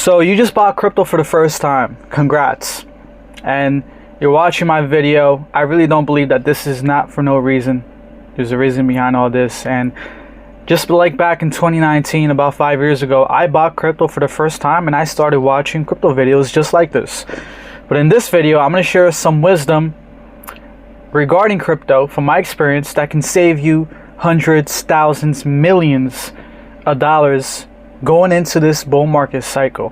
So you just bought crypto for the first time. Congrats. And you're watching my video. I really don't believe that this is not for no reason. There's a reason behind all this. And just like back in 2019, about 5 years ago, I bought crypto for the first time and I started watching crypto videos just like this. But in this video, I'm going to share some wisdom regarding crypto from my experience that can save you hundreds, thousands, millions of dollars going into this bull market cycle.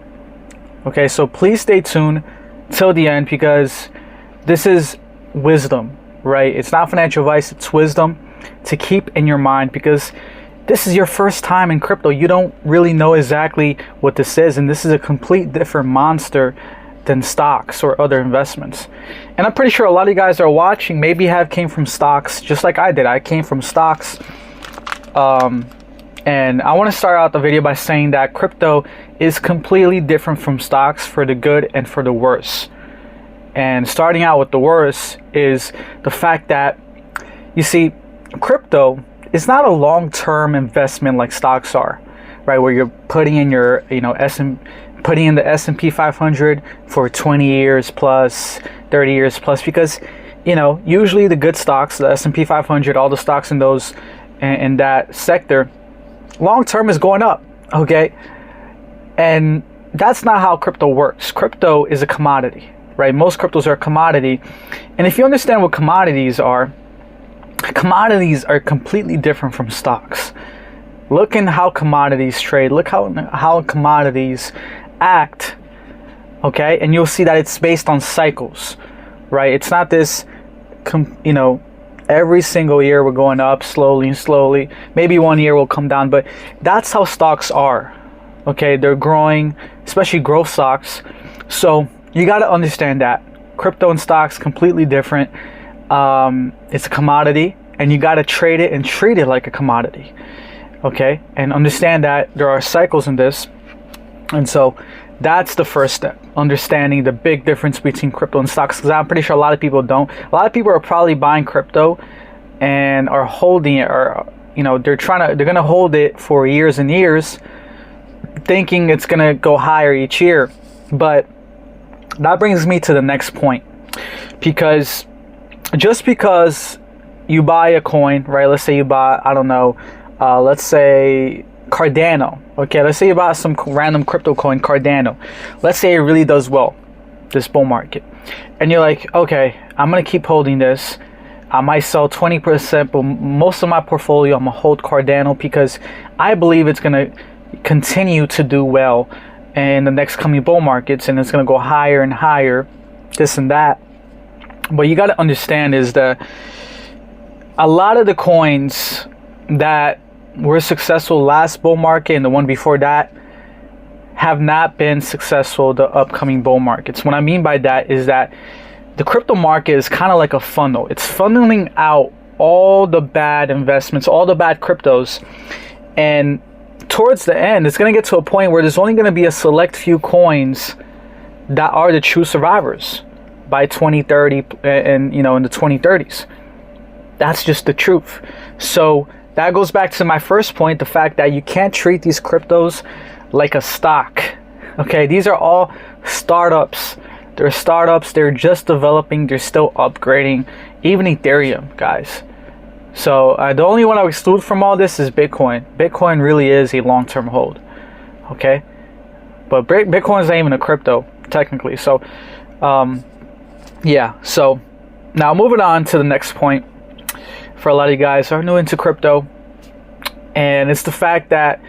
Okay, so please stay tuned till the end because this is wisdom, right? It's not financial advice, it's wisdom to keep in your mind because this is your first time in crypto. You don't really know exactly what this is, and this is a complete different monster than stocks or other investments. And I'm pretty sure a lot of you guys are watching maybe came from stocks just like I did. I came from stocks. And I want to start out the video by saying that crypto is completely different from stocks for the good and for the worse. And starting out with the worst is the fact that, you see, crypto is not a long-term investment like stocks are, right? Where you're putting in your, putting in the S&P 500 for 20 years plus, 30 years plus, because, usually the good stocks, the S&P 500, all the stocks in those, in that sector, long term is going up, okay? And that's not how crypto works. Crypto is a commodity, right? Most cryptos are a commodity. And if you understand what commodities are completely different from stocks. Look in how commodities trade. Look how commodities act, okay? And you'll see that it's based on cycles, right? It's not this, every single year we're going up slowly and slowly. Maybe one year will come down, but that's how stocks are. Okay, they're growing, especially growth stocks. So you got to understand that crypto and stocks completely different. It's a commodity, and you got to trade it and treat it like a commodity. Okay, and understand that there are cycles in this, and so that's the first step, understanding the big difference between crypto and stocks, because I'm pretty sure a lot of people don't. A lot of people are probably buying crypto and are holding it, or they're gonna hold it for years and years, thinking it's gonna go higher each year. But that brings me to the next point, because just because you buy a coin, right? Let's say you buy, I don't know, let's say Cardano. Okay, let's say you buy some random crypto coin, Cardano. Let's say it really does well this bull market, and you're like, okay, I'm gonna keep holding this. I might sell 20%, but most of my portfolio I'm gonna hold Cardano because I believe it's gonna continue to do well in the next coming bull markets, and it's gonna go higher and higher, this and that. But you got to understand is that a lot of the coins that were successful last bull market and the one before that have not been successful the upcoming bull markets. What I mean by that is that the crypto market is kind of like a funnel. It's funneling out all the bad investments, all the bad cryptos, and towards the end it's going to get to a point where there's only going to be a select few coins that are the true survivors by 2030 and in the 2030s. That's just the truth. So that goes back to my first point, the fact that you can't treat these cryptos like a stock. Okay, these are all startups. They're startups, they're just developing, they're still upgrading. Even Ethereum, guys. So the only one I would exclude from all this is Bitcoin. Bitcoin really is a long-term hold. Okay, but Bitcoin is not even a crypto technically. So yeah, so now moving on to the next point. For a lot of you guys who are new into crypto, and it's the fact that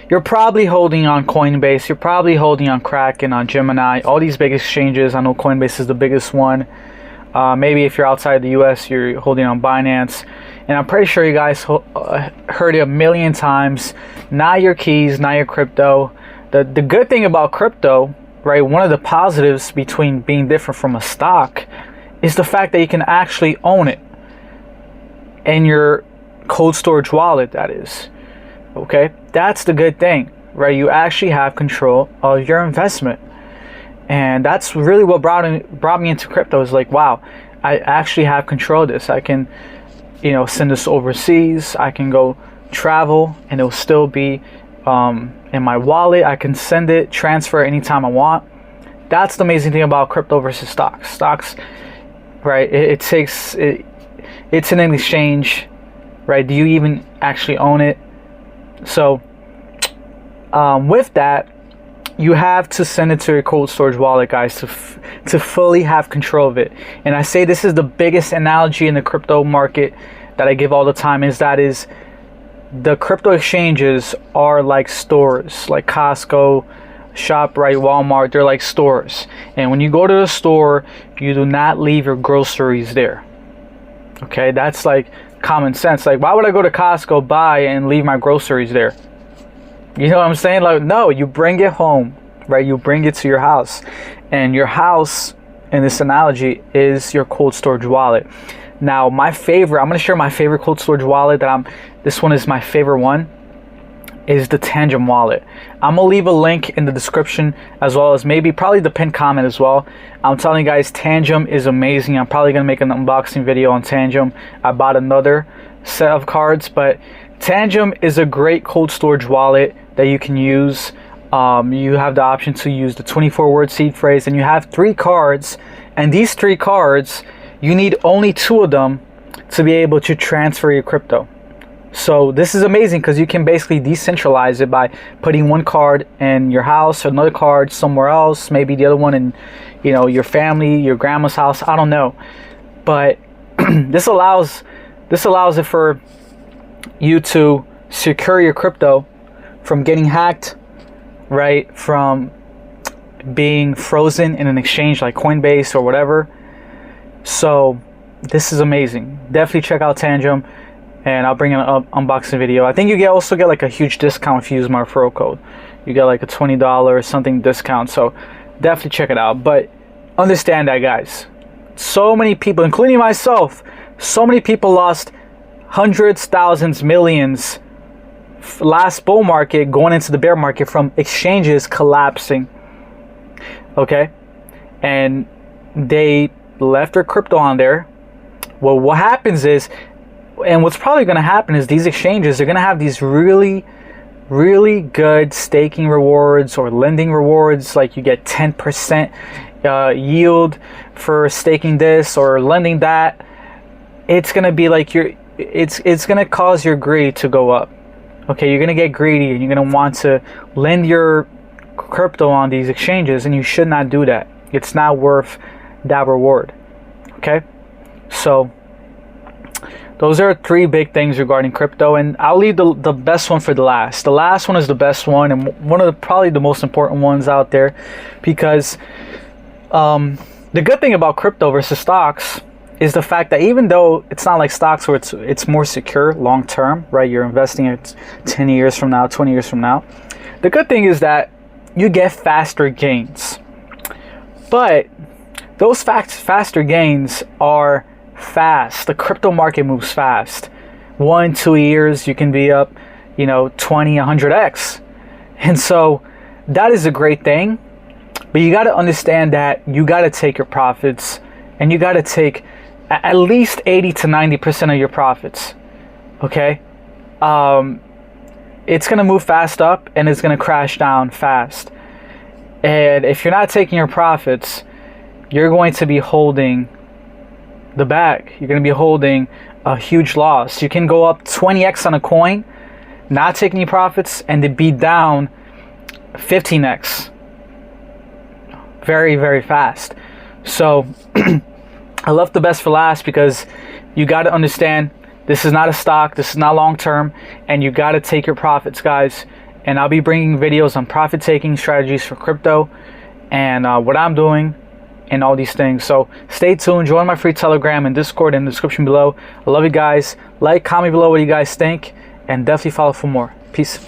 you're probably holding on Coinbase, you're probably holding on Kraken, on Gemini, all these big exchanges. I know Coinbase is the biggest one. Maybe if you're outside the US, you're holding on Binance, and I'm pretty sure you guys heard it a million times. Not your keys, not your crypto. The good thing about crypto, right, one of the positives between being different from a stock is the fact that you can actually own it in your cold storage wallet, that is. Okay, that's the good thing, right? You actually have control of your investment, and that's really what brought me into crypto. Is like, wow, I actually have control of this. I can send this overseas. I can go travel and it'll still be in my wallet. I can send it, transfer anytime I want. That's the amazing thing about crypto versus stocks. Stocks, right? It's an exchange, right? Do you even actually own it? So with that, you have to send it to your cold storage wallet, guys, to fully have control of it. And I say this is the biggest analogy in the crypto market that I give all the time, is the crypto exchanges are like stores, like Costco, ShopRite, Walmart. They're like stores. And when you go to the store, you do not leave your groceries there. Okay, that's like common sense. Like, why would I go to Costco, buy, and leave my groceries there? You know what I'm saying? Like, no, you bring it home, right? You bring it to your house. And your house, in this analogy, is your cold storage wallet. Now, I'm going to share my favorite cold storage wallet this one is my favorite one, is the Tangem wallet. I'm going to leave a link in the description, as well as probably the pinned comment as well. I'm telling you guys, Tangem is amazing. I'm probably going to make an unboxing video on Tangem. I bought another set of cards, but Tangem is a great cold storage wallet that you can use. You have the option to use the 24-word seed phrase, and you have 3 cards. And these 3 cards, you need only 2 of them to be able to transfer your crypto. So this is amazing because you can basically decentralize it by putting 1 card in your house, another card somewhere else, maybe the other one in, your family, your grandma's house. I don't know, but this allows it for you to secure your crypto from getting hacked, right? From being frozen in an exchange like Coinbase or whatever. So this is amazing. Definitely check out Tangem, and I'll bring an unboxing video. I think you also get like a huge discount if you use my referral code. You get like a $20 or something discount. So definitely check it out. But understand that, guys, so many people, including myself, so many people lost hundreds, thousands, millions last bull market going into the bear market from exchanges collapsing. Okay, and they left their crypto on there. Well, what happens is, and what's probably going to happen is, these exchanges are going to have these really, really good staking rewards or lending rewards. Like, you get 10% yield for staking this or lending that. It's going to be like it's going to cause your greed to go up. Okay, you're going to get greedy and you're going to want to lend your crypto on these exchanges, and you should not do that. It's not worth that reward. Okay, so those are 3 big things regarding crypto, and I'll leave the best one for the last. The last one is the best one, and one of probably the most important ones out there, because the good thing about crypto versus stocks is the fact that even though it's not like stocks where it's more secure long term, right? You're investing it 10 years from now, 20 years from now. The good thing is that you get faster gains, but those faster gains are fast. The crypto market moves fast. 1-2 years you can be up 20-100x, and so that is a great thing. But you got to understand that you got to take your profits, and you got to take at least 80-90% of your profits. Okay, it's gonna move fast up and it's gonna crash down fast, and if you're not taking your profits, you're going to be holding the bag. You're going to be holding a huge loss. You can go up 20x on a coin, not take any profits, and to be down 15x very, very fast. So I left the best for last, because you got to understand, this is not a stock, this is not long term, and you got to take your profits, guys. And I'll be bringing videos on profit taking strategies for crypto, and what I'm doing and all these things. So stay tuned. Join my free Telegram and Discord in the description below. I love you guys. Like, comment below what you guys think, and definitely follow for more. Peace.